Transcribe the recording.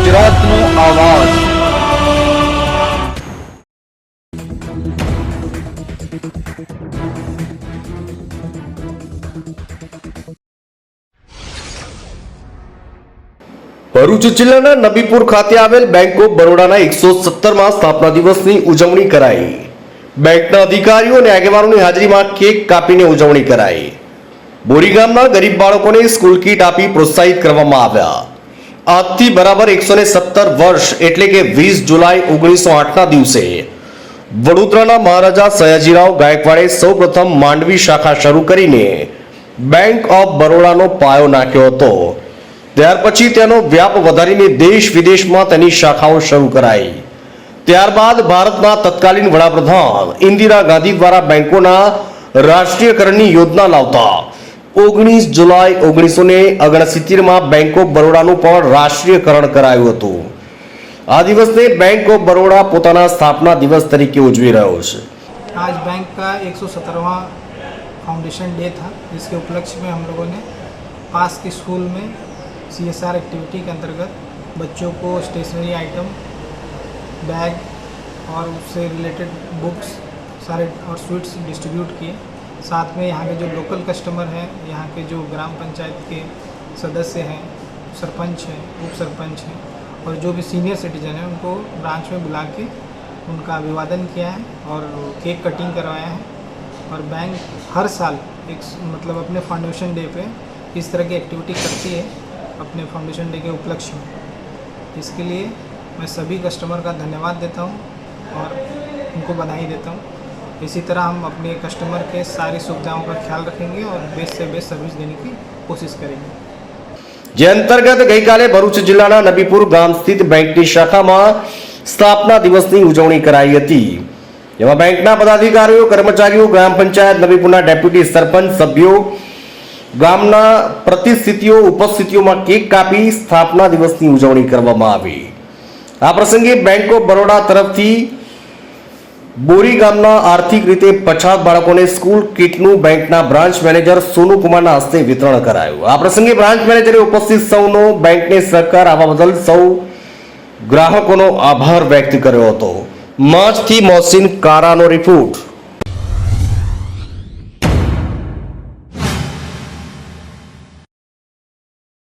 ગુજરાતનો આવાજ। ભરૂચ જિલ્લાના નબીપુર ખાતે આવેલ બેંક ઓફ બરોડાના 117માં સ્થાપના દિવસની ઉજવણી કરાઈ। બેંકના અધિકારીઓ અને આગેવાનોની હાજરીમાં કેક કાપીને ઉજવણી કરાઈ। બોરી ગામના ગરીબ બાળકોને સ્કૂલ કીટ આપી પ્રોત્સાહિત કરવામાં આવ્યા। આજથી બરાબર 117 વર્ષ એટલે કે 20 જુલાઈ 1908ના દિવસે વડોદરાના મહારાજા સયાજીરાવ ગાયકવાડે સૌપ્રથમ માંડવી શાખા શરૂ કરીને બેંક ઓફ બરોડાનો પાયો નાખ્યો હતો। ત્યાર પછી તેનો વ્યાપ વધારીને દેશ વિદેશમાં તેની શાખાઓ શરૂ કરાઈ। ત્યારબાદ ભારતના તત્કાલીન વડાપ્રધાન ઇન્દિરા ગાંધી દ્વારા બેંકોના રાષ્ટ્રીયકરણની યોજના લાવતા 19 જુલાઈ 1969માં બેંક ઓફ બરોડાનું પણ રાષ્ટ્રીયકરણ કરાયું હતું। આ દિવસને બેંક ઓફ બરોડા પોતાના સ્થાપના દિવસ તરીકે ઉજવી રહ્યો છે। आज बैंक का 117वां फाउंडेशन डे था, जिसके उपलक्ष्य में हम लोगों ने पास के स्कूल में CSR एक्टिविटी के अंतर्गत बच्चों को स्टेशनरी आइटम, बैग और उससे रिलेटेड बुक्स सारे और स्वीट्स डिस्ट्रीब्यूट किए। साथ में यहाँ के जो लोकल कस्टमर हैं, यहाँ के जो ग्राम पंचायत के सदस्य हैं, सरपंच हैं, उप सरपंच हैं और जो भी सीनियर सिटीजन हैं, उनको ब्रांच में बुला के उनका अभिवादन किया है और केक कटिंग करवाया है। और बैंक हर साल एक मतलब अपने फाउंडेशन डे पे इस तरह की एक्टिविटी करती है अपने फाउंडेशन डे के उपलक्ष्य में। इसके लिए मैं सभी कस्टमर का धन्यवाद देता हूँ और उनको बधाई देता हूँ। इसी तरह हम अपने कस्टमर के सारी सुविधाओं का ख्याल रखेंगे और बेस्ट से बेस्ट सर्विस देने की कोशिश करेंगे। જે અંતર્ગત ગઈકાલે ભરૂચ જિલ્લાના નબીપુર ગામ સ્થિત બેંકની શાખામાં સ્થાપના દિવસની ઉજવણી કરાઈ હતી। જેમાં બેંકના પદાધિકારીઓ, કર્મચારીઓ, ગ્રામ પંચાયત નબીપુરના ડેપ્યુટી સરપંચ સભ્યો, ગામના પ્રતિનિધિઓ ઉપસ્થિતિઓમાં કેક કાપી સ્થાપના દિવસની ઉજવણી કરવામાં આવી। આ પ્રસંગે બેંક ઓફ બરોડા તરફથી બોરી ગામના આર્થિક રીતે પછાત બાળકોને સ્કૂલ કીટનું બેંકના બ્રાન્ચ મેનેજર સોનુ કુમારના હસ્તે વિતરણ કરાયું। આ પ્રસંગે બ્રાન્ચ મેનેજરે ઉપસ્થિત સૌનો બેંકને સહકાર આપવા બદલ સૌ ગ્રાહકોનો આભાર વ્યક્ત કર્યો હતો। માંચથી મોહસિન કારાનો રિપોર્ટ।